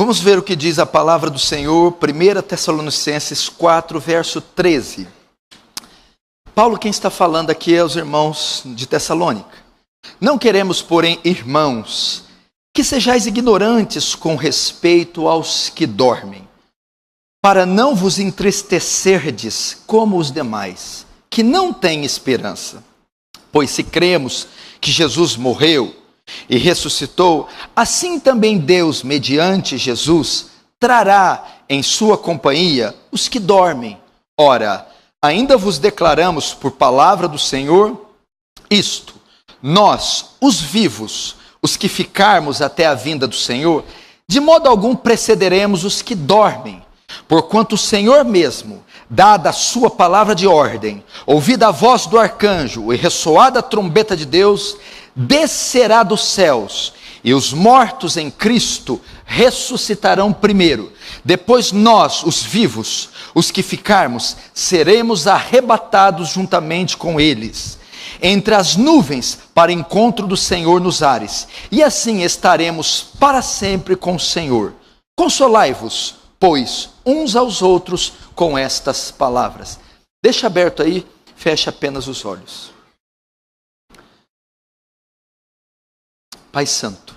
Vamos ver o que diz a palavra do Senhor, 1 Tessalonicenses 4, verso 13. Paulo, quem está falando aqui é os irmãos de Tessalônica. Não queremos, porém, irmãos, que sejais ignorantes com respeito aos que dormem, para não vos entristecerdes como os demais, que não têm esperança. Pois se cremos que Jesus morreu e ressuscitou, assim também Deus, mediante Jesus, trará em sua companhia os que dormem. Ora, ainda vos declaramos por palavra do Senhor isto: nós, os vivos, os que ficarmos até a vinda do Senhor, de modo algum precederemos os que dormem, porquanto o Senhor mesmo, dada a sua palavra de ordem, ouvida a voz do arcanjo e ressoada a trombeta de Deus, descerá dos céus, e os mortos em Cristo ressuscitarão primeiro. Depois nós, os vivos, os que ficarmos, seremos arrebatados juntamente com eles, entre as nuvens, para encontro do Senhor nos ares, e assim estaremos para sempre com o Senhor. Consolai-vos, pois, uns aos outros com estas palavras. Deixa aberto aí, feche apenas os olhos. Pai Santo,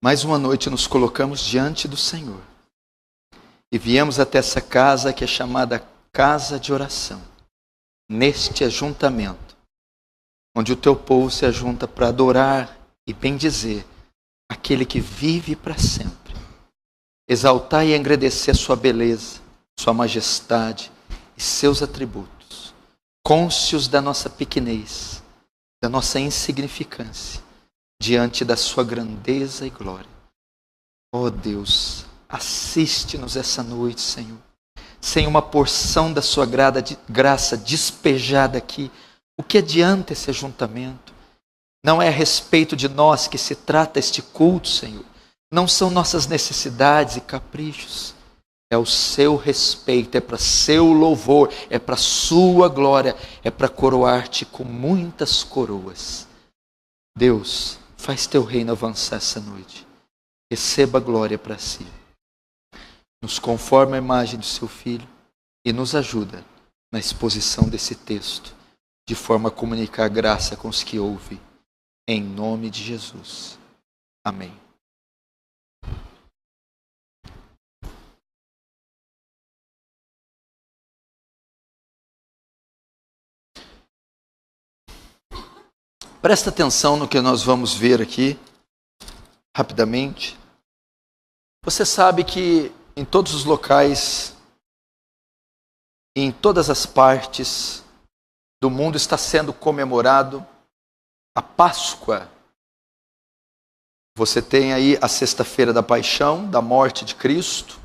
mais uma noite nos colocamos diante do Senhor e viemos até essa casa que é chamada casa de oração, neste ajuntamento, onde o teu povo se ajunta para adorar e bendizer aquele que vive para sempre. Exaltar e engrandecer a sua beleza, sua majestade e seus atributos, cônscios da nossa pequenez, da nossa insignificância, diante da sua grandeza e glória. Oh Deus, assiste-nos essa noite, Senhor, sem uma porção da sua graça despejada aqui. O que adianta esse ajuntamento? Não é a respeito de nós que se trata este culto, Senhor. Não são nossas necessidades e caprichos. É o seu respeito, é para seu louvor, é para sua glória, é para coroar-te com muitas coroas. Deus, faz teu reino avançar essa noite. Receba a glória para si. Nos conforma a imagem do seu Filho e nos ajuda na exposição desse texto, de forma a comunicar graça com os que ouvem. Em nome de Jesus. Amém. Presta atenção no que nós vamos ver aqui, rapidamente. Você sabe que em todos os locais, em todas as partes do mundo está sendo comemorado a Páscoa. Você tem aí a sexta-feira da paixão, da morte de Cristo,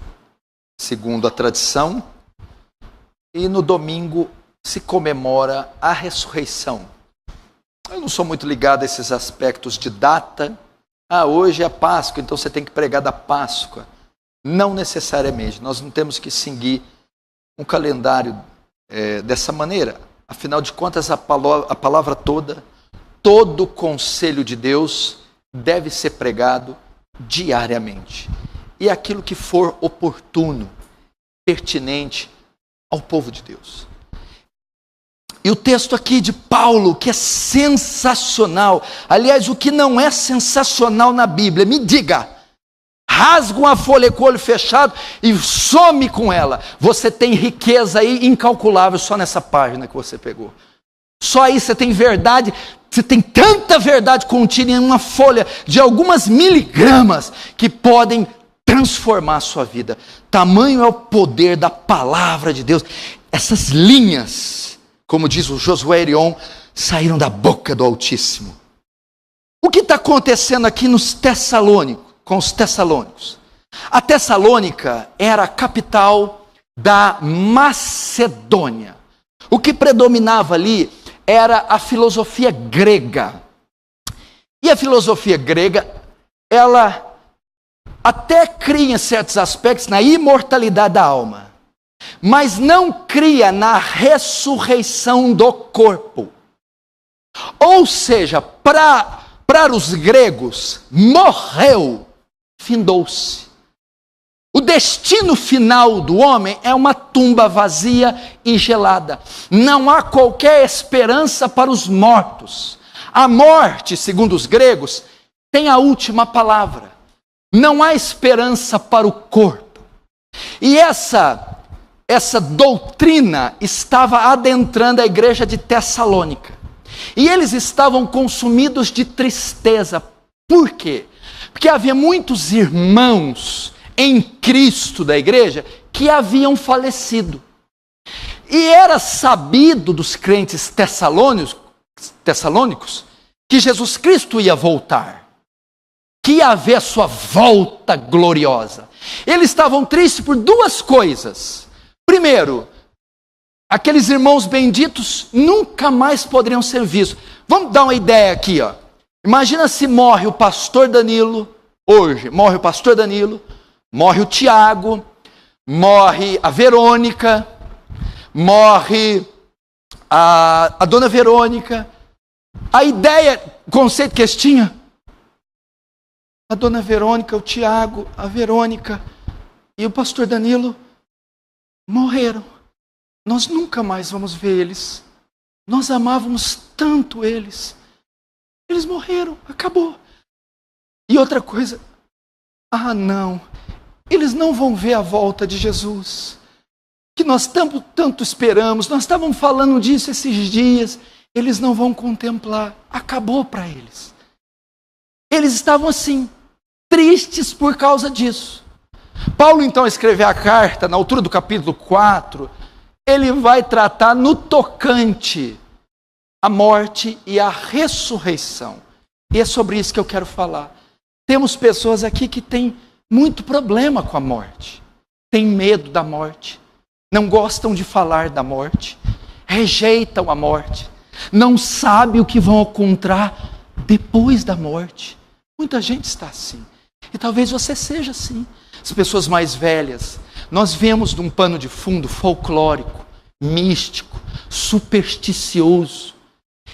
segundo a tradição, e no domingo se comemora a ressurreição. Eu não sou muito ligado a esses aspectos de data. Hoje é a Páscoa, então você tem que pregar da Páscoa. Não necessariamente. Nós não temos que seguir um calendário dessa maneira. Afinal de contas, a palavra toda, todo o conselho de Deus deve ser pregado diariamente. E aquilo que for oportuno, pertinente ao povo de Deus. E o texto aqui de Paulo, que é sensacional. Aliás, o que não é sensacional na Bíblia, me diga. Rasga uma folha com o olho fechado e some com ela. Você tem riqueza aí incalculável só nessa página que você pegou. Só aí você tem verdade, você tem tanta verdade contida em uma folha de algumas miligramas que podem transformar a sua vida. Tamanho é o poder da palavra de Deus. Essas linhas, como diz o Josué Erion, saíram da boca do Altíssimo. O que está acontecendo aqui nos Tessalônicos, com os tessalônicos? A Tessalônica era a capital da Macedônia. O que predominava ali era a filosofia grega. E a filosofia grega, ela até cria em certos aspectos na imortalidade da alma, mas não cria na ressurreição do corpo. Ou seja, para os gregos, morreu, findou-se. O destino final do homem é uma tumba vazia e gelada. Não há qualquer esperança para os mortos. A morte, segundo os gregos, tem a última palavra. Não há esperança para o corpo. E essa doutrina estava adentrando a igreja de Tessalônica. E eles estavam consumidos de tristeza. Por quê? Porque havia muitos irmãos em Cristo da igreja que haviam falecido. E era sabido dos crentes tessalônicos que Jesus Cristo ia voltar, que ia haver a sua volta gloriosa. Eles estavam tristes por duas coisas. Primeiro, aqueles irmãos benditos nunca mais poderiam ser vistos. Vamos dar uma ideia aqui, ó. Imagina se morre o pastor Danilo, hoje, morre o pastor Danilo, morre o Tiago, morre a Verônica, morre a dona Verônica. A ideia, o conceito que eles tinham, a dona Verônica, o Tiago, a Verônica e o pastor Danilo morreram. Nós nunca mais vamos ver eles. Nós amávamos tanto eles. Eles morreram, acabou. E outra coisa, não, eles não vão ver a volta de Jesus, que nós tanto esperamos, nós estávamos falando disso esses dias, eles não vão contemplar, acabou para eles. Eles estavam assim, tristes por causa disso. Paulo então escreveu a carta, na altura do capítulo 4, ele vai tratar no tocante a morte e a ressurreição. E é sobre isso que eu quero falar. Temos pessoas aqui que têm muito problema com a morte, têm medo da morte, não gostam de falar da morte, rejeitam a morte, não sabem o que vão encontrar depois da morte. Muita gente está assim. E talvez você seja assim. As pessoas mais velhas, nós vemos de um pano de fundo folclórico, místico, supersticioso.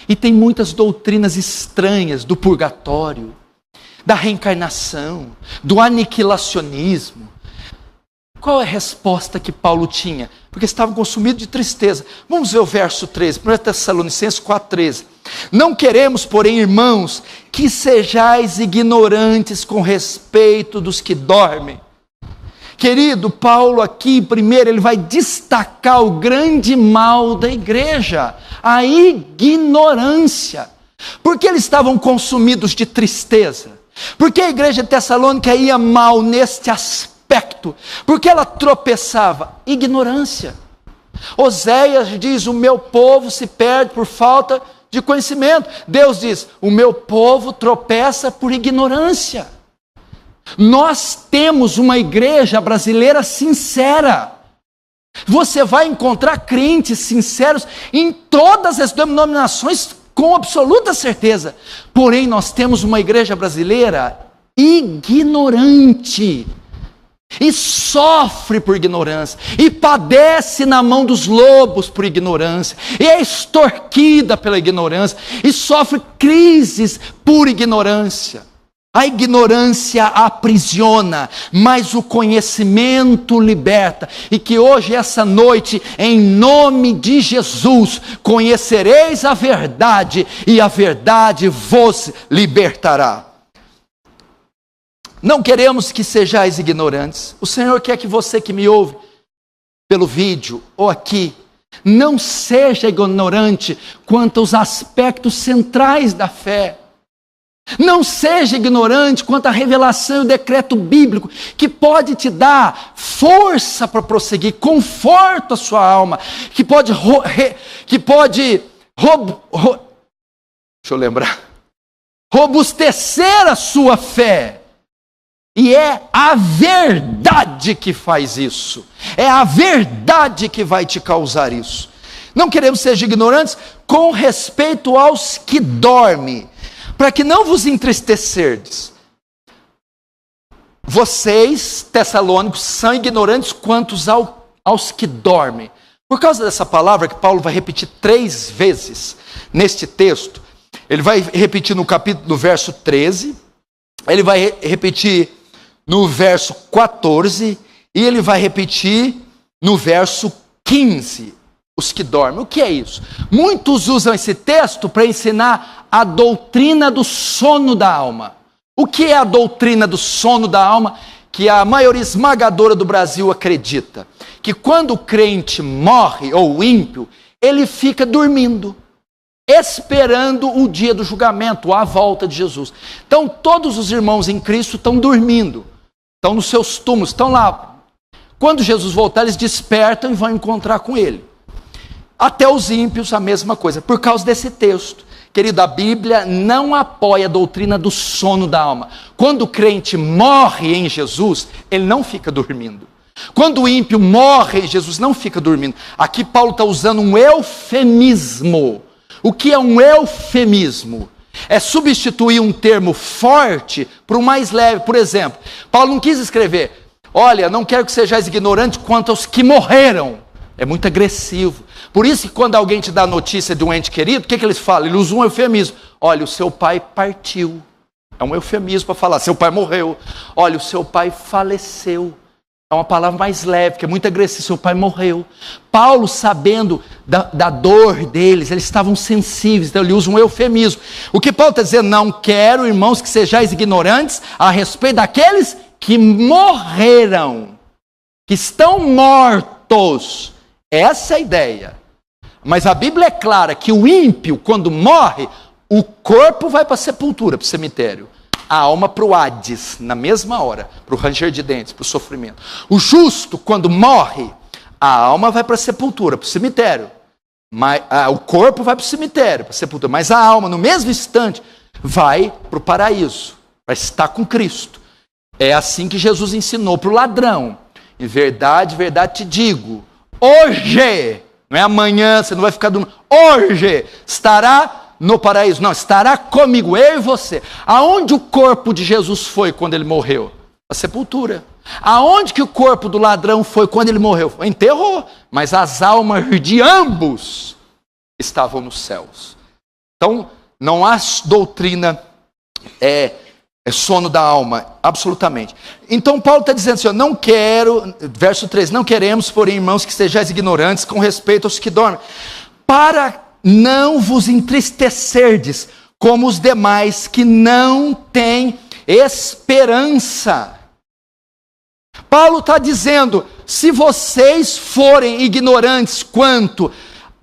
E tem muitas doutrinas estranhas do purgatório, da reencarnação, do aniquilacionismo. Qual é a resposta que Paulo tinha? Porque estavam consumidos de tristeza. Vamos ver o verso 13, 1 Tessalonicenses 4,13. Não queremos, porém, irmãos, que sejais ignorantes com respeito dos que dormem. Querido, Paulo aqui, primeiro, ele vai destacar o grande mal da igreja, a ignorância. Porque eles estavam consumidos de tristeza? Porque a igreja de Tessalônica ia mal neste aspecto? Porque ela tropeçava? Ignorância. Oséias diz, o meu povo se perde por falta de conhecimento. Deus diz, o meu povo tropeça por ignorância. Nós temos uma igreja brasileira sincera. Você vai encontrar crentes sinceros em todas as denominações com absoluta certeza. Porém, nós temos uma igreja brasileira ignorante. E sofre por ignorância. E padece na mão dos lobos por ignorância. E é extorquida pela ignorância. E sofre crises por ignorância. A ignorância aprisiona, mas o conhecimento liberta. E que hoje, essa noite, em nome de Jesus, conhecereis a verdade, e a verdade vos libertará. Não queremos que sejais ignorantes. O Senhor quer que você que me ouve pelo vídeo ou aqui, não seja ignorante quanto aos aspectos centrais da fé. Não seja ignorante quanto à revelação e o decreto bíblico, que pode te dar força para prosseguir, conforto à sua alma, que pode robustecer a sua fé. E é a verdade que faz isso. É a verdade que vai te causar isso. Não queremos ser ignorantes com respeito aos que dormem, para que não vos entristecerdes. Vocês, tessalônicos, são ignorantes quanto aos que dormem. Por causa dessa palavra que Paulo vai repetir 3 vezes neste texto, ele vai repetir no verso 13, ele vai repetir no verso 14 E ele vai repetir no verso 15, os que dormem. O que é isso? Muitos usam esse texto para ensinar a doutrina do sono da alma. O que é a doutrina do sono da alma? Que a maioria esmagadora do Brasil acredita. Que quando o crente morre, ou o ímpio, ele fica dormindo, esperando o dia do julgamento, a volta de Jesus. Então todos os irmãos em Cristo estão dormindo, estão nos seus túmulos, estão lá. Quando Jesus voltar, eles despertam e vão encontrar com ele. Até os ímpios a mesma coisa, por causa desse texto. Querido, a Bíblia não apoia a doutrina do sono da alma. Quando o crente morre em Jesus, ele não fica dormindo. Quando o ímpio morre em Jesus, não fica dormindo. Aqui Paulo está usando um eufemismo. O que é um eufemismo? É substituir um termo forte por um mais leve. Por exemplo, Paulo não quis escrever: olha, não quero que sejais ignorante quanto aos que morreram. É muito agressivo. Por isso que quando alguém te dá notícia de um ente querido, o que eles falam? Eles usam um eufemismo. Olha, o seu pai partiu. É um eufemismo para falar, seu pai morreu. Olha, o seu pai faleceu. É uma palavra mais leve, que é muito agressiva. Seu pai morreu. Paulo, sabendo da dor deles, eles estavam sensíveis, então ele usa um eufemismo. O que Paulo está dizendo? Não quero, irmãos, que sejais ignorantes a respeito daqueles que morreram, que estão mortos. Essa é a ideia. Mas a Bíblia é clara que o ímpio, quando morre, o corpo vai para a sepultura, para o cemitério. A alma para o Hades, na mesma hora, para o ranger de dentes, para o sofrimento. O justo, quando morre, a alma vai para a sepultura, para o cemitério. O corpo vai para o cemitério, para a sepultura. Mas a alma, no mesmo instante, vai para o paraíso, vai estar com Cristo. É assim que Jesus ensinou para o ladrão. Em verdade, verdade te digo, hoje, não é amanhã, você não vai ficar dormindo, hoje estará no paraíso. Não, estará comigo, eu e você. Aonde o corpo de Jesus foi quando ele morreu? A sepultura. Aonde que o corpo do ladrão foi quando ele morreu? Enterrou. Mas as almas de ambos estavam nos céus. Então, não há doutrina, é sono da alma, absolutamente. Então Paulo está dizendo assim, ó, não quero, verso 3, não queremos, porém, irmãos, que sejais ignorantes com respeito aos que dormem, para não vos entristecerdes como os demais que não têm esperança. Paulo está dizendo, se vocês forem ignorantes quanto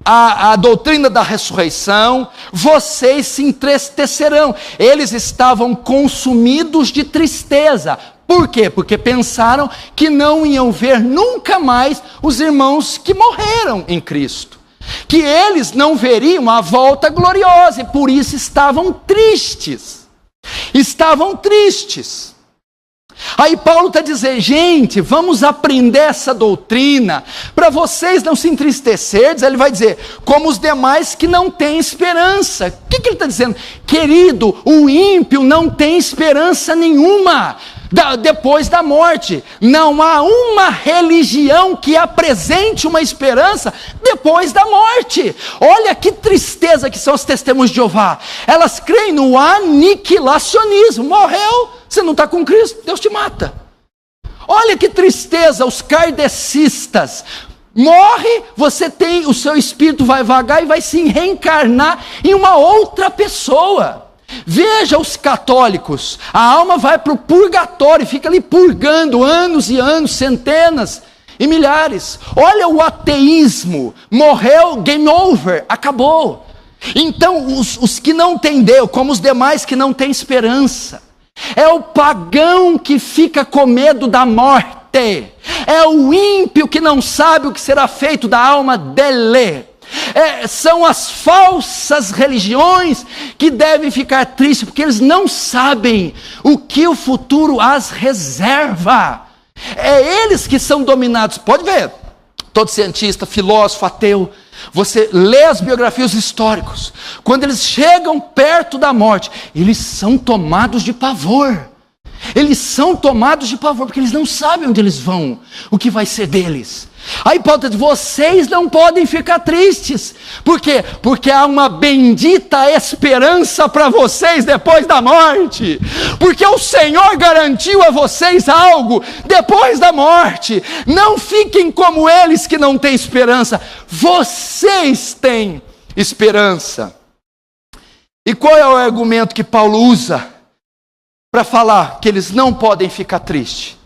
a doutrina da ressurreição, vocês se entristecerão. Eles estavam consumidos de tristeza. Por quê? Porque pensaram que não iam ver nunca mais os irmãos que morreram em Cristo. Que eles não veriam a volta gloriosa, e por isso estavam tristes. Estavam tristes. Aí Paulo está dizendo, gente, vamos aprender essa doutrina, para vocês não se entristecerem. Ele vai dizer, como os demais que não têm esperança. O que ele está dizendo? Querido, o ímpio não tem esperança nenhuma depois da morte. Não há uma religião que apresente uma esperança depois da morte. Olha que tristeza que são as testemunhas de Jeová. Elas creem no aniquilacionismo. Morreu, você não está com Cristo, Deus te mata. Olha que tristeza os kardecistas. Morre, você tem, o seu espírito vai vagar e vai se reencarnar em uma outra pessoa. Veja os católicos, a alma vai para o purgatório e fica ali purgando anos e anos, centenas e milhares. Olha o ateísmo, morreu, game over, acabou. Então os que não têm Deus, como os demais que não têm esperança, é o pagão que fica com medo da morte, é o ímpio que não sabe o que será feito da alma dele. São as falsas religiões que devem ficar tristes, porque eles não sabem o que o futuro as reserva. É eles que são dominados. Pode ver, todo cientista, filósofo, ateu, você lê as biografias históricos, quando eles chegam perto da morte, eles são tomados de pavor. Eles são tomados de pavor, porque eles não sabem onde eles vão, o que vai ser deles. Aí Paulo diz, vocês não podem ficar tristes. Por quê? Porque há uma bendita esperança para vocês depois da morte. Porque o Senhor garantiu a vocês algo depois da morte. Não fiquem como eles que não têm esperança. Vocês têm esperança. E qual é o argumento que Paulo usa para falar que eles não podem ficar tristes?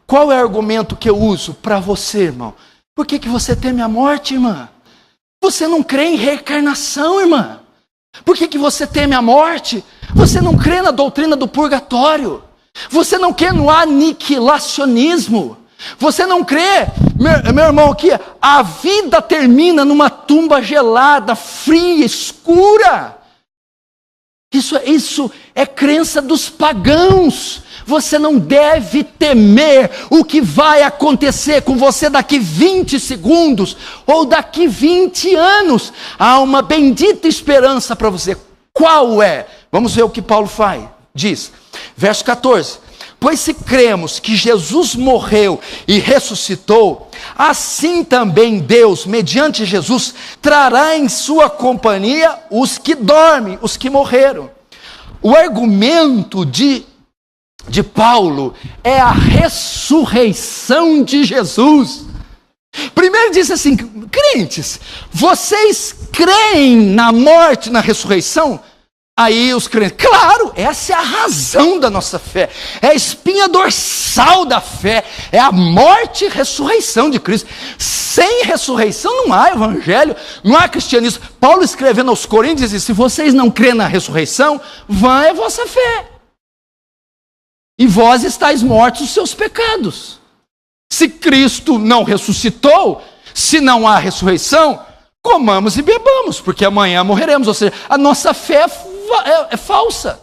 Qual é o argumento que eu uso para você, irmão? Por que você teme a morte, irmã? Você não crê em reencarnação, irmã? Por que você teme a morte? Você não crê na doutrina do purgatório? Você não crê no aniquilacionismo? Você não crê, meu irmão, que a vida termina numa gelada, fria, escura? Isso é crença dos pagãos. Você não deve temer o que vai acontecer com você daqui 20 segundos ou daqui 20 anos. Há uma bendita esperança para você. Qual é? Vamos ver o que Paulo diz. Verso 14. Pois se cremos que Jesus morreu e ressuscitou, assim também Deus, mediante Jesus, trará em sua companhia os que dormem, os que morreram. O argumento de Paulo é a ressurreição de Jesus. Primeiro diz assim, crentes, vocês creem na morte, na ressurreição? Aí os crentes, claro, essa é a razão da nossa fé, é a espinha dorsal da fé, é a morte e ressurreição de Cristo. Sem ressurreição não há evangelho, não há cristianismo. Paulo escrevendo aos Coríntios diz, se vocês não crêem na ressurreição, vã é vossa fé. E vós estáis mortos os seus pecados. Se Cristo não ressuscitou, se não há ressurreição, comamos e bebamos, porque amanhã morreremos. Ou seja, a nossa fé é falsa.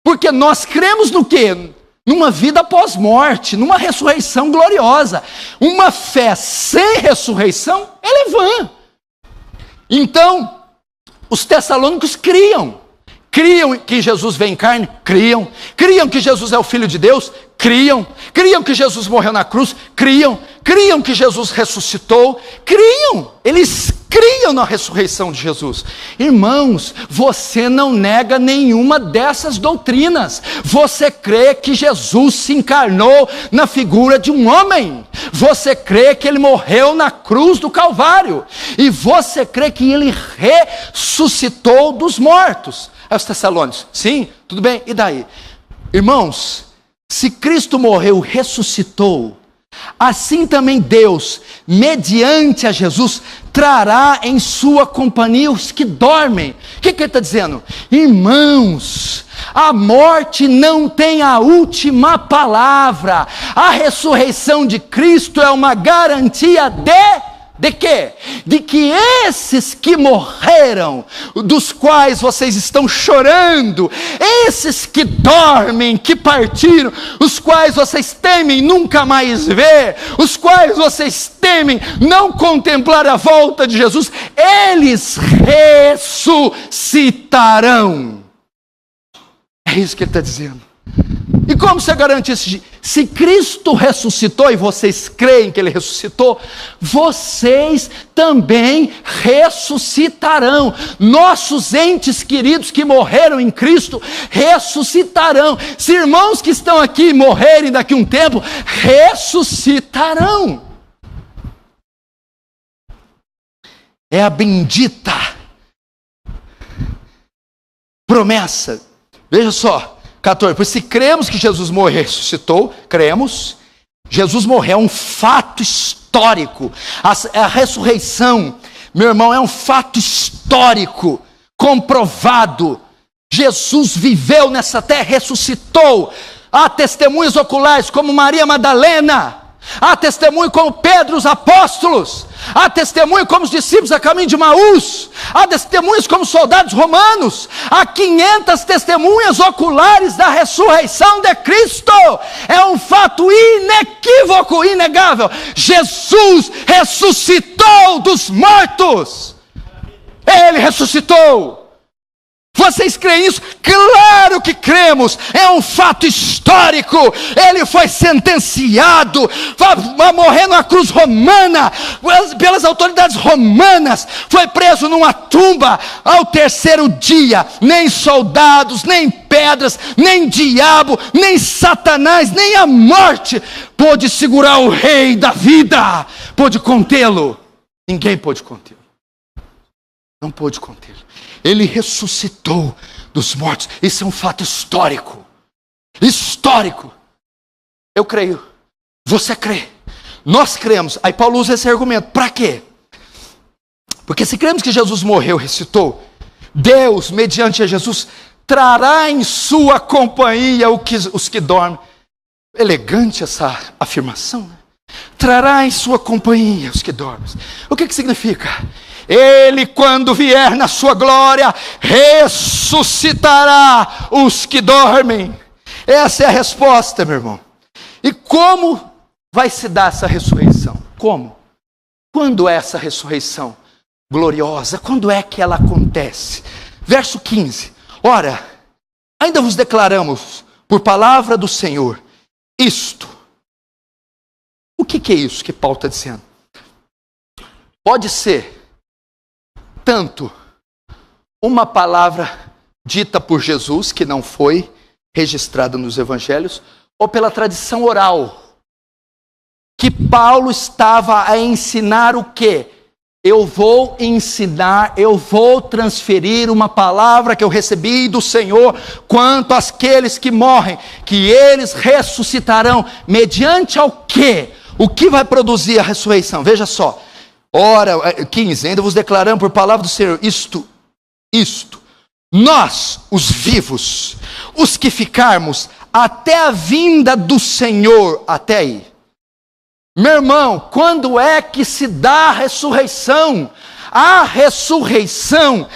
Porque nós cremos no quê? Numa vida pós-morte, numa ressurreição gloriosa. Uma fé sem ressurreição, ela é vã. Então, os tessalônicos criam que Jesus veio em carne? Criam que Jesus é o Filho de Deus? Criam que Jesus morreu na cruz? Criam que Jesus ressuscitou? Eles criam na ressurreição de Jesus. Irmãos, você não nega nenhuma dessas doutrinas. Você crê que Jesus se encarnou na figura de um homem. Você crê que ele morreu na cruz do Calvário. E você crê que ele ressuscitou dos mortos. Aí os tessalônicos, sim, tudo bem, e daí? Irmãos, se Cristo morreu, ressuscitou, assim também Deus, mediante a Jesus, trará em sua companhia os que dormem. O que ele está dizendo? Irmãos, a morte não tem a última palavra. A ressurreição de Cristo é uma garantia de quê? De que esses que morreram, dos quais vocês estão chorando, esses que dormem, que partiram, os quais vocês temem nunca mais ver, os quais vocês temem não contemplar a volta de Jesus, eles ressuscitarão. É isso que ele está dizendo. E como você garante isso? Se Cristo ressuscitou e vocês creem que Ele ressuscitou, vocês também ressuscitarão. Nossos entes queridos que morreram em Cristo ressuscitarão. Se irmãos que estão aqui morrerem daqui a um tempo, ressuscitarão. É a bendita promessa. Veja só. 14, pois se cremos que Jesus morreu e ressuscitou, cremos, Jesus morreu, é um fato histórico, a ressurreição, meu irmão, é um fato histórico, comprovado. Jesus viveu nessa terra, ressuscitou. Há testemunhas oculares como Maria Madalena, há testemunho como Pedro, os apóstolos, há testemunho como os discípulos a caminho de Maús, há testemunhos como soldados romanos, há 500 testemunhas oculares da ressurreição de Cristo. É um fato inequívoco, inegável. Jesus ressuscitou dos mortos. Ele ressuscitou. Vocês creem isso? Claro que cremos. É um fato histórico. Ele foi sentenciado a morrer numa cruz romana, pelas autoridades romanas. Foi preso numa tumba. Ao terceiro dia, nem soldados, nem pedras, nem diabo, nem Satanás, nem a morte pôde segurar o rei da vida. Pôde contê-lo. Ninguém pôde contê-lo. Não pôde contê-lo. Ele ressuscitou dos mortos. Isso é um fato histórico. Histórico. Eu creio. Você crê. Nós cremos. Aí Paulo usa esse argumento. Para quê? Porque se cremos que Jesus morreu, ressuscitou, Deus, mediante a Jesus, trará em sua companhia os que dormem. Elegante essa afirmação, né? Trará em sua companhia os que dormem. O que significa? Ele, quando vier na sua glória, ressuscitará os que dormem. Essa é a resposta, meu irmão. E como vai se dar essa ressurreição? Como? Quando é essa ressurreição gloriosa? Quando é que ela acontece? Verso 15. Ora, ainda vos declaramos, por palavra do Senhor, isto. O que é isso que Paulo está dizendo? Pode ser tanto uma palavra dita por Jesus, que não foi registrada nos evangelhos, ou pela tradição oral, que Paulo estava a ensinar o quê? Eu vou ensinar, eu vou transferir uma palavra que eu recebi do Senhor quanto àqueles que morrem, que eles ressuscitarão, mediante ao quê? O que vai produzir a ressurreição? Veja só. Ora, 15, ainda vos declaramos por palavra do Senhor, isto, nós, os vivos, os que ficarmos até a vinda do Senhor, até aí. Meu irmão, quando é que se dá a ressurreição? A ressurreição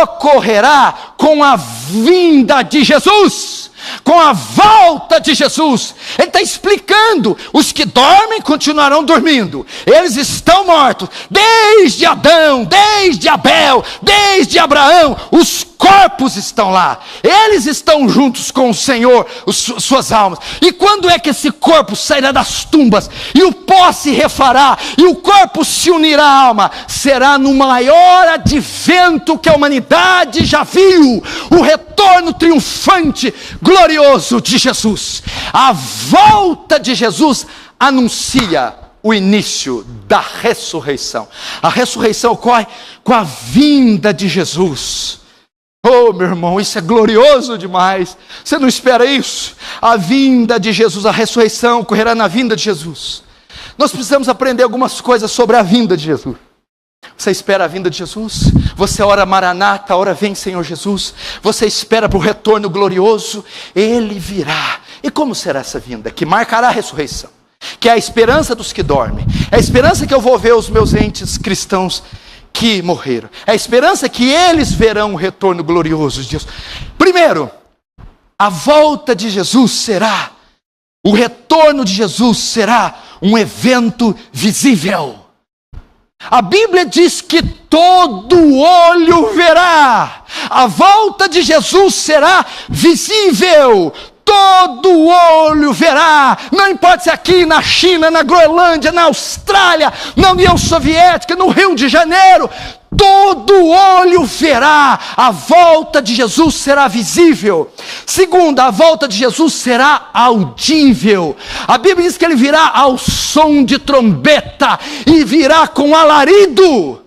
ocorrerá com a vinda de Jesus, com a volta de Jesus. Ele está explicando, os que dormem continuarão dormindo, eles estão mortos, desde Adão, desde Abel, desde Abraão, os corpos estão lá, eles estão juntos com o Senhor, suas almas. E quando é que esse corpo sairá das tumbas, e o pó se refará, e o corpo se unirá à alma? Será no maior advento que a humanidade já viu, o retorno triunfante, glorioso de Jesus. A volta de Jesus anuncia o início da ressurreição. A ressurreição ocorre com a vinda de Jesus. Oh, meu irmão, isso é glorioso demais. Você não espera isso? A vinda de Jesus, a ressurreição ocorrerá na vinda de Jesus. Nós precisamos aprender algumas coisas sobre a vinda de Jesus. Você espera a vinda de Jesus? Você ora Maranata, ora vem Senhor Jesus. Você espera para o retorno glorioso? Ele virá. E como será essa vinda? Que marcará a ressurreição, que é a esperança dos que dormem. É a esperança que eu vou ver os meus entes cristãos que morreram. É a esperança que eles verão o retorno glorioso de Deus. Primeiro, a volta de Jesus será, o retorno de Jesus será um evento visível. A Bíblia diz que todo olho verá. A volta de Jesus será visível. Todo olho verá. Não importa se aqui na China, na Groenlândia, na Austrália, na União Soviética, no Rio de Janeiro, todo olho verá. A volta de Jesus será visível. Segunda, a volta de Jesus será audível. A Bíblia diz que ele virá ao som de trombeta e virá com alarido.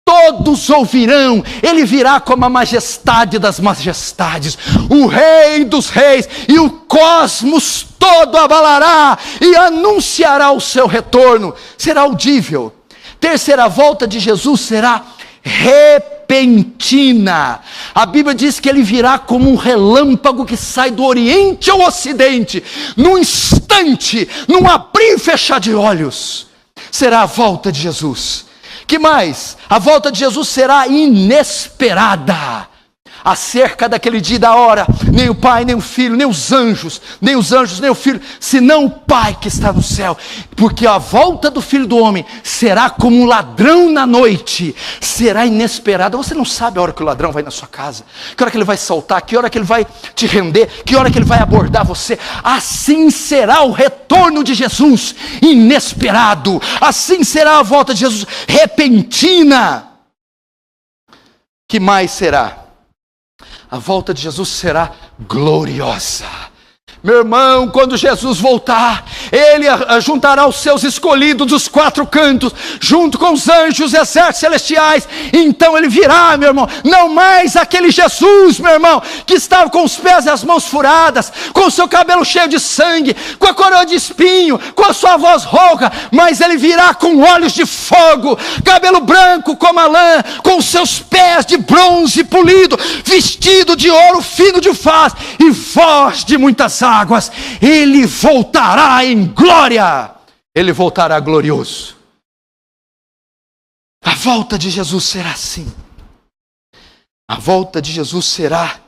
Todos ouvirão, ele virá como a majestade das majestades, o rei dos reis, e o cosmos todo abalará e anunciará o seu retorno. Será audível. Terceira, a volta de Jesus será repentina. A Bíblia diz que ele virá como um relâmpago que sai do oriente ao ocidente, num instante, num abrir e fechar de olhos. Será a volta de Jesus. Que mais? A volta de Jesus será inesperada. acerca daquele dia e da hora, nem o Pai, nem o Filho, nem os anjos, nem o Filho, senão o Pai que está no céu. Porque a volta do Filho do Homem será como um ladrão na noite, será inesperada. Você não sabe a hora que o ladrão vai na sua casa, que hora que ele vai saltar, que hora que ele vai te render, que hora que ele vai abordar você. Assim será o retorno de Jesus, inesperado. Assim será a volta de Jesus, repentina. Que mais será? A volta de Jesus será gloriosa. Meu irmão, quando Jesus voltar, Ele juntará os seus escolhidos dos 4 cantos, junto com os anjos e exércitos celestiais. Então Ele virá, meu irmão, não mais aquele Jesus, meu irmão, que estava com os pés e as mãos furadas, com o seu cabelo cheio de sangue, com a coroa de espinho, com a sua voz rouca, mas Ele virá com olhos de fogo, cabelo branco como a lã, com os seus pés de bronze polido, vestido de ouro fino de faz e voz de muitas águas. Ele voltará em glória, Ele voltará glorioso. A volta de Jesus será assim. A volta de Jesus será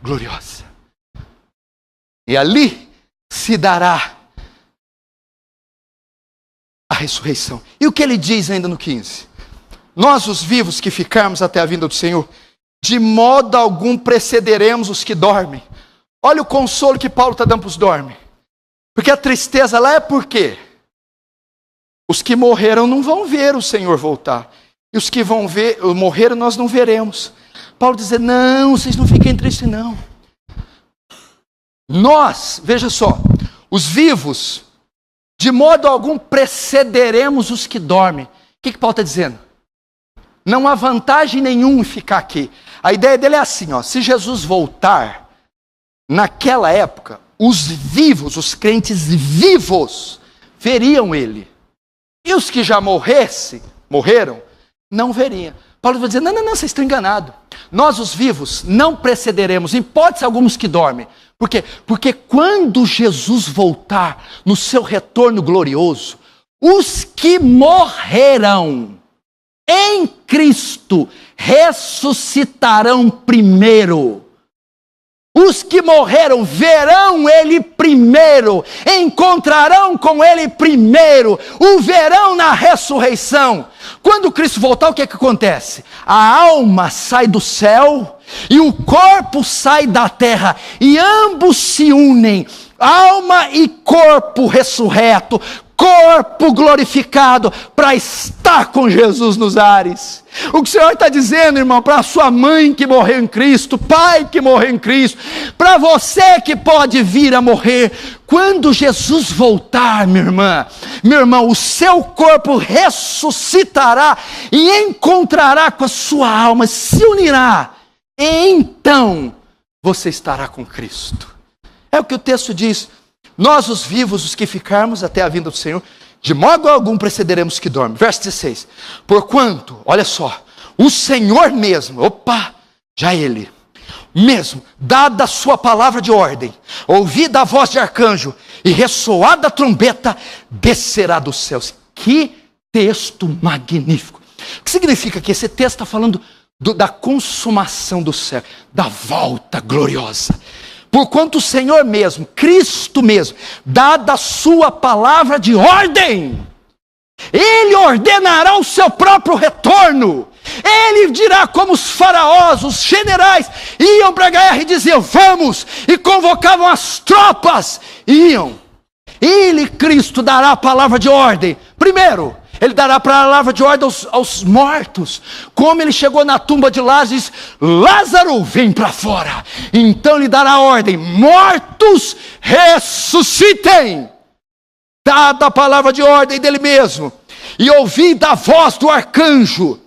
gloriosa. E ali se dará a ressurreição. E o que ele diz ainda no 15? Nós, os vivos que ficarmos até a vinda do Senhor, de modo algum precederemos os que dormem. Olha o consolo que Paulo está dando para os dormem. Porque a tristeza lá é por quê? Os que morreram não vão ver o Senhor voltar. E os que vão ver, morreram, nós não veremos. Paulo diz, não, vocês não fiquem tristes não. Nós, veja só, os vivos, de modo algum precederemos os que dormem. O que Paulo está dizendo? Não há vantagem nenhuma em ficar aqui. A ideia dele é assim, ó, se Jesus voltar, naquela época, os vivos, os crentes vivos, veriam ele. E os que já morreram, não veriam. Paulo vai dizer, não, vocês estão enganados. Nós, os vivos, não precederemos, em hipótese alguma, os que dormem. Por quê? Porque quando Jesus voltar, no seu retorno glorioso, os que morreram em Cristo ressuscitarão primeiro. Os que morreram verão Ele primeiro, encontrarão com Ele primeiro, o verão na ressurreição. Quando Cristo voltar, o que acontece? A alma sai do céu e o corpo sai da terra, e ambos se unem, alma e corpo ressurreto, corpo glorificado, para estar com Jesus nos ares. O que o Senhor está dizendo, irmão, para a sua mãe que morreu em Cristo, pai que morreu em Cristo, para você que pode vir a morrer, quando Jesus voltar, minha irmã, meu irmão, o seu corpo ressuscitará e encontrará com a sua alma, se unirá, e então você estará com Cristo. É o que o texto diz. Nós, os vivos, os que ficarmos até a vinda do Senhor, de modo algum precederemos que dormem. Verso 16. Porquanto, olha só, o Senhor mesmo, já Ele, mesmo, dada a sua palavra de ordem, ouvida a voz de arcanjo e ressoada a trombeta, descerá dos céus. Que texto magnífico. O que significa que esse texto está falando da consumação do céu, da volta gloriosa. Porquanto o Senhor mesmo, Cristo mesmo, dada a sua palavra de ordem, Ele ordenará o seu próprio retorno. Ele dirá como os faraós, os generais, iam para a guerra e diziam, vamos, e convocavam as tropas, iam. Ele, Cristo, dará a palavra de ordem. Primeiro, Ele dará a palavra de ordem aos mortos. Como Ele chegou na tumba de Lázaro e disse, Lázaro, vem para fora. Então Ele dará a ordem, mortos, ressuscitem. Dada a palavra de ordem dEle mesmo, e ouvida a voz do arcanjo,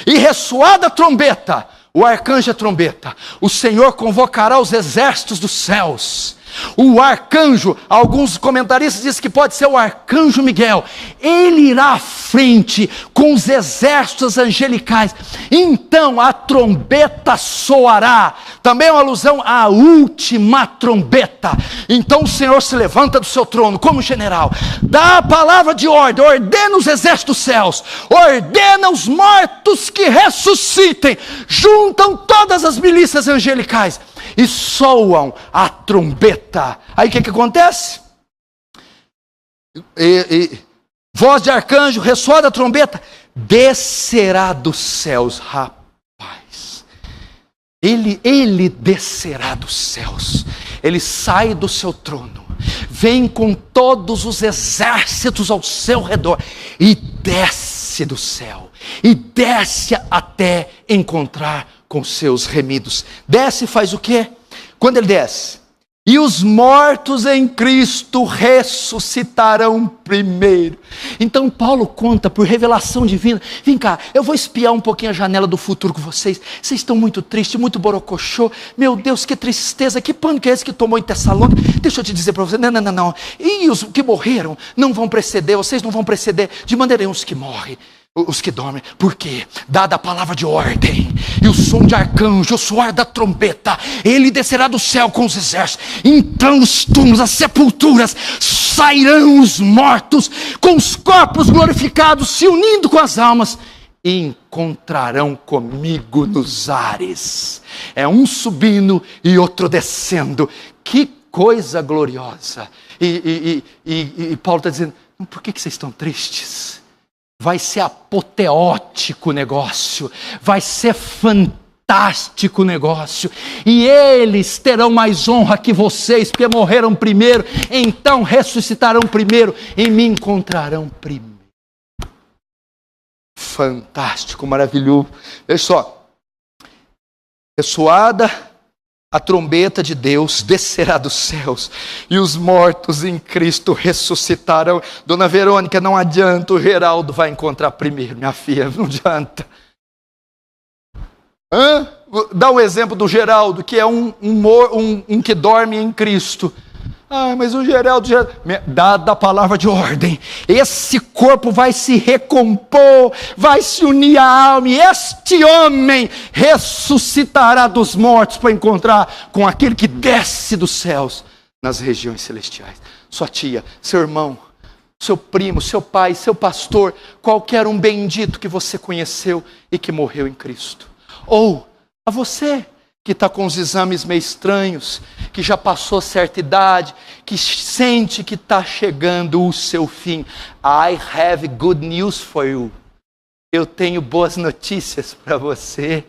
e ressoada a trombeta, o arcanjo é a trombeta, o Senhor convocará os exércitos dos céus. O arcanjo, alguns comentaristas dizem que pode ser o arcanjo Miguel. Ele irá à frente frente com os exércitos angelicais. Então a trombeta soará. Também é uma alusão à última trombeta. Então o Senhor se levanta do seu trono como general, dá a palavra de ordem, ordena os exércitos dos céus, ordena os mortos que ressuscitem, juntam todas as milícias angelicais e soam a trombeta. Aí o que acontece? Voz de arcanjo, ressoa da trombeta, descerá dos céus. Rapaz, ele descerá dos céus. Ele sai do seu trono, vem com todos os exércitos ao seu redor e desce do céu, e desce até encontrar com seus remidos. Desce e faz o quê? Quando ele desce, e os mortos em Cristo ressuscitarão primeiro. Então Paulo conta por revelação divina. Vem cá, eu vou espiar um pouquinho a janela do futuro com vocês. Vocês estão muito tristes, muito borocochô. Meu Deus, que tristeza, que pano que é esse que tomou em Tessalônica? Deixa eu te dizer para vocês, não. E os que morreram não vão preceder, vocês não vão preceder de maneira nenhuma os que morrem. Os que dormem, porque dada a palavra de ordem, e o som de arcanjo, o soar da trombeta, ele descerá do céu com os exércitos. Então os túmulos, as sepulturas, sairão os mortos, com os corpos glorificados, se unindo com as almas, e encontrarão comigo nos ares. É um subindo e outro descendo. Que coisa gloriosa. E Paulo está dizendo, por que vocês estão tristes? Vai ser apoteótico o negócio, vai ser fantástico o negócio, e eles terão mais honra que vocês, porque morreram primeiro, então ressuscitarão primeiro, e me encontrarão primeiro. Fantástico, maravilhoso. Veja só, ressoada a trombeta de Deus, descerá dos céus, e os mortos em Cristo ressuscitarão. Dona Verônica, não adianta, o Geraldo vai encontrar primeiro, minha filha, não adianta. Dá um exemplo do Geraldo, que é um que dorme em Cristo. Mas o Geraldo, dada a palavra de ordem, esse corpo vai se recompor, vai se unir à alma, e este homem ressuscitará dos mortos para encontrar com aquele que desce dos céus nas regiões celestiais. Sua tia, seu irmão, seu primo, seu pai, seu pastor, qualquer um bendito que você conheceu e que morreu em Cristo. Ou a você que está com os exames meio estranhos, que já passou certa idade, que sente que está chegando o seu fim. I have good news for you. Eu tenho boas notícias para você.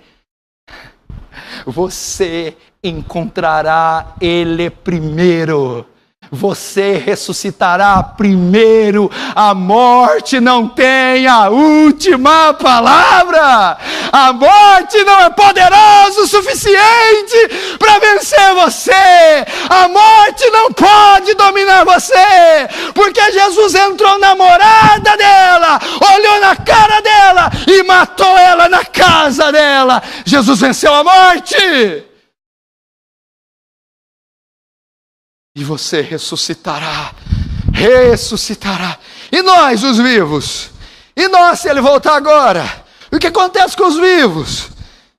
Você encontrará Ele primeiro. Você ressuscitará primeiro. A morte não tem a última palavra. A morte não é poderosa o suficiente para vencer você. A morte não pode dominar você, porque Jesus entrou na morada dela, olhou na cara dela e matou ela na casa dela. Jesus venceu a morte. E você ressuscitará. E nós, os vivos? E nós, se ele voltar agora? O que acontece com os vivos?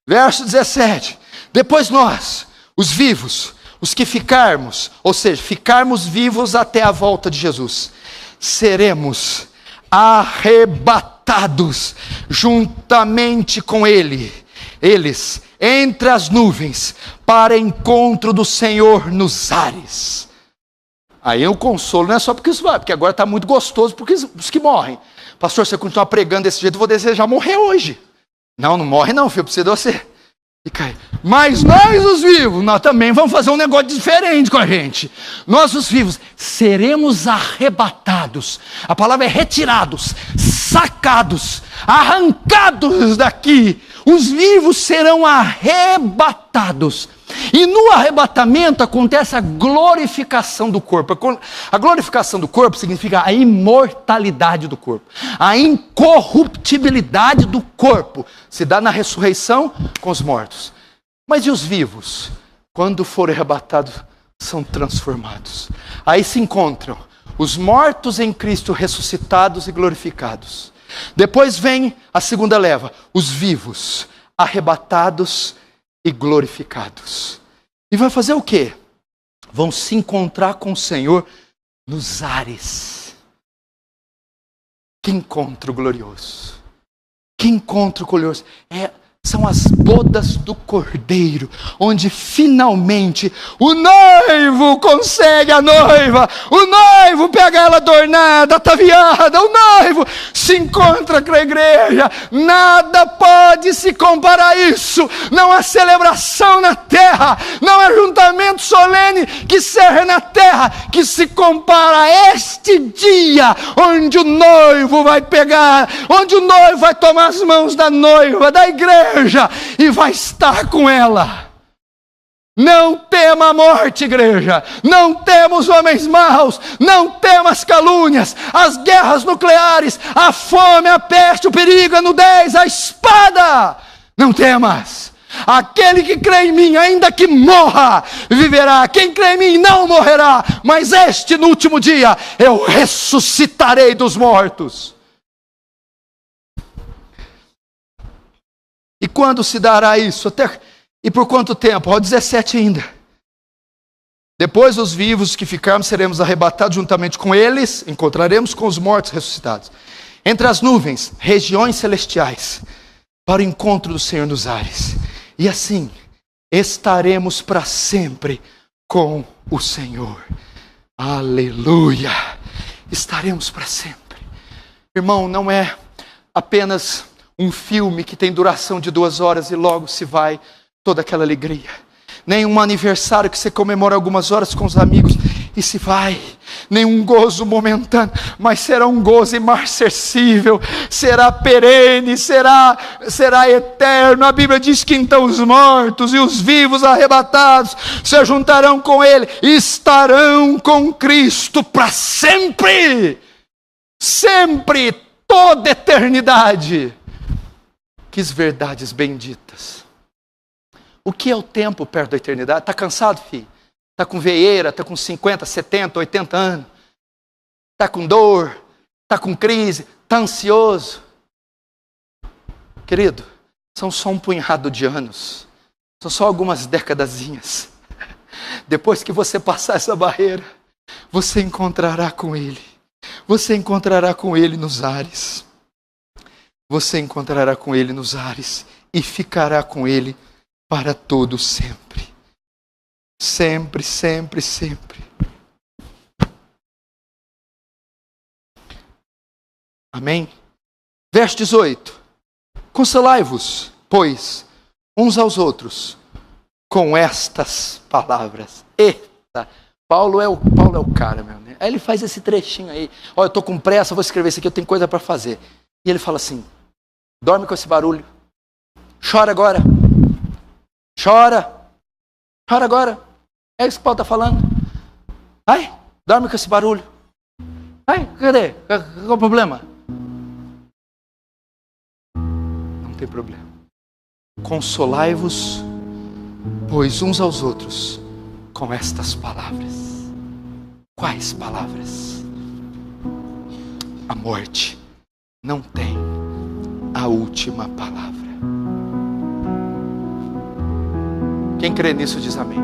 Verso 17. Depois nós, os vivos, os que ficarmos, ou seja, ficarmos vivos até a volta de Jesus, seremos arrebatados juntamente com ele. Eles, entre as nuvens, para encontro do Senhor nos ares. Aí o consolo não é só porque isso vai, porque agora está muito gostoso porque os que morrem. Pastor, se eu continuar pregando desse jeito, eu vou desejar morrer hoje. Não morre não, filho, precisa de você. Mas nós os vivos, nós também vamos fazer um negócio diferente com a gente. Nós os vivos seremos arrebatados. A palavra é retirados, sacados, arrancados daqui. Os vivos serão arrebatados. E no arrebatamento acontece a glorificação do corpo. A glorificação do corpo significa a imortalidade do corpo. A incorruptibilidade do corpo se dá na ressurreição com os mortos. Mas e os vivos? Quando forem arrebatados, são transformados. Aí se encontram os mortos em Cristo ressuscitados e glorificados. Depois vem a segunda leva, os vivos, arrebatados e glorificados. E vai fazer o quê? Vão se encontrar com o Senhor nos ares. Que encontro glorioso! Que encontro glorioso! São as bodas do Cordeiro, onde finalmente o noivo consegue a noiva, o noivo pega ela adornada, ataviada, o noivo se encontra com a igreja. Nada pode se comparar a isso. Não há celebração na terra, não há ajuntamento solene que seja na terra que se compara a este dia, onde o noivo vai pegar, onde o noivo vai tomar as mãos da noiva, da igreja, e vai estar com ela. Não tema a morte, igreja. Não temos homens maus. Não temas calúnias, as guerras nucleares, a fome, a peste, o perigo, a nudez, a espada. Não temas. Aquele que crê em mim, ainda que morra, viverá. Quem crê em mim não morrerá, mas no último dia eu ressuscitarei dos mortos. E quando se dará isso? E por quanto tempo? Ao 17 ainda. Depois os vivos que ficarmos seremos arrebatados juntamente com eles, encontraremos com os mortos ressuscitados. Entre as nuvens, regiões celestiais, para o encontro do Senhor nos ares. E assim, estaremos para sempre com o Senhor. Aleluia! Estaremos para sempre. Irmão, não é apenas um filme que tem duração de 2 horas e logo se vai toda aquela alegria. Nem um aniversário que você comemora algumas horas com os amigos e se vai. Nem um gozo momentâneo, mas será um gozo imarcessível, será perene, será eterno. A Bíblia diz que então os mortos e os vivos arrebatados se juntarão com Ele e estarão com Cristo para sempre. Sempre, toda eternidade. Que verdades benditas. O que é o tempo perto da eternidade? Está cansado, filho? Está com veieira, está com 50, 70, 80 anos? Está com dor? Está com crise? Está ansioso? Querido, são só um punhado de anos. São só algumas décadazinhas. Depois que você passar essa barreira, você encontrará com Ele. Você encontrará com Ele nos ares. Você encontrará com Ele nos ares e ficará com Ele para todo sempre. Sempre, sempre, sempre. Amém? Verso 18. Consolai-vos, pois, uns aos outros, com estas palavras. Eita! Paulo é o cara, meu. Né? Aí ele faz esse trechinho aí. Olha, eu estou com pressa, vou escrever isso aqui, eu tenho coisa para fazer. E ele fala assim: dorme com esse barulho. Chora agora. Chora. Chora agora. É isso que Paulo está falando. Vai, dorme com esse barulho. Vai, cadê? Qual é o problema? Não tem problema. Consolai-vos, pois uns aos outros, com estas palavras. Quais palavras? A morte não tem a última palavra. Quem crê nisso diz amém.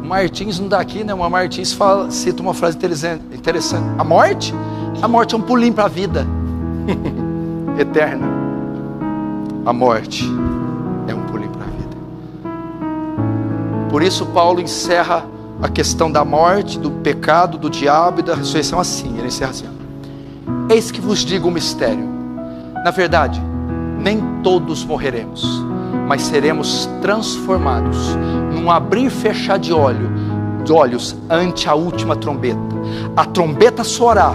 O Martins não dá aqui, né? O Martins cita uma frase interessante. A morte é um pulinho para a vida eterna. A morte é um pulinho para a vida. Por isso Paulo encerra a questão da morte, do pecado, do diabo e da ressurreição assim. Ele encerra assim: eis que vos digo um mistério. Na verdade, nem todos morreremos, mas seremos transformados num abrir e fechar de olhos ante a última trombeta. A trombeta soará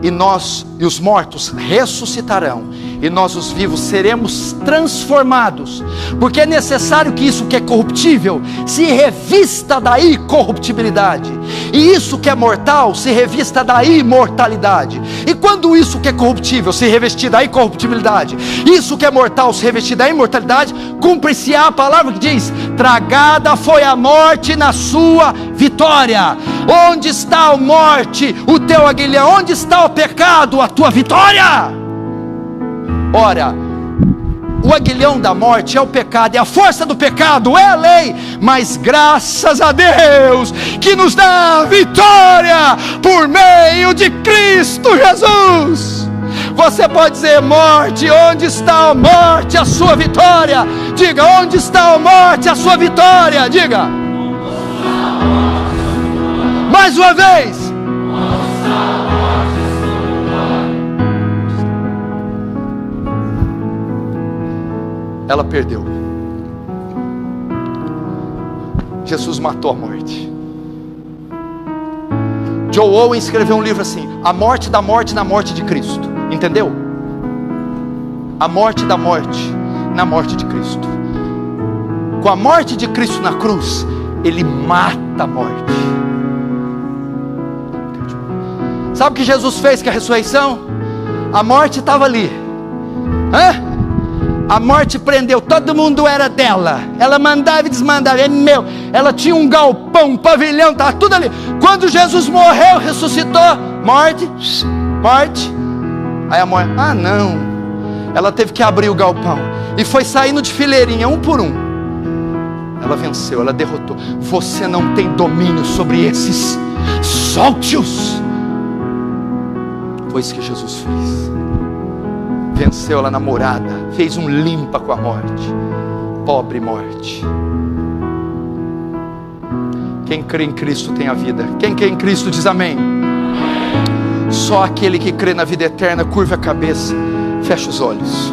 e os mortos ressuscitarão, e nós os vivos seremos transformados, porque é necessário que isso que é corruptível se revista da incorruptibilidade, e isso que é mortal se revista da imortalidade. E quando isso que é corruptível se revestir da incorruptibilidade, isso que é mortal se revestir da imortalidade, cumpre-se a palavra que diz: tragada foi a morte na sua vitória. Onde está a morte, o teu aguilhão? Onde está o pecado, a tua vitória? Ora, o aguilhão da morte é o pecado, e a força do pecado é a lei, mas graças a Deus que nos dá a vitória por meio de Cristo Jesus. Você pode dizer: morte, onde está a morte, a sua vitória? Diga: onde está a morte, a sua vitória? Diga mais uma vez. Ela perdeu. Jesus matou a morte. Joe Owen escreveu um livro assim: A morte da morte na morte de Cristo. Entendeu? A morte da morte na morte de Cristo. Com a morte de Cristo na cruz, Ele mata a morte. Sabe o que Jesus fez com a ressurreição? A morte estava ali. A morte prendeu, todo mundo era dela. Ela mandava e desmandava, é meu. Ela tinha um galpão, um pavilhão, estava tudo ali. Quando Jesus morreu, ressuscitou, morte. Aí a morte, não. Ela teve que abrir o galpão e foi saindo de fileirinha, um por um. Ela venceu, ela derrotou. Você não tem domínio sobre esses. Solte-os. Foi isso que Jesus fez. Venceu ela na morada, fez um limpa com a morte. Pobre morte. Quem crê em Cristo tem a vida. Quem crê em Cristo diz amém. Só aquele que crê na vida eterna curva a cabeça, fecha os olhos.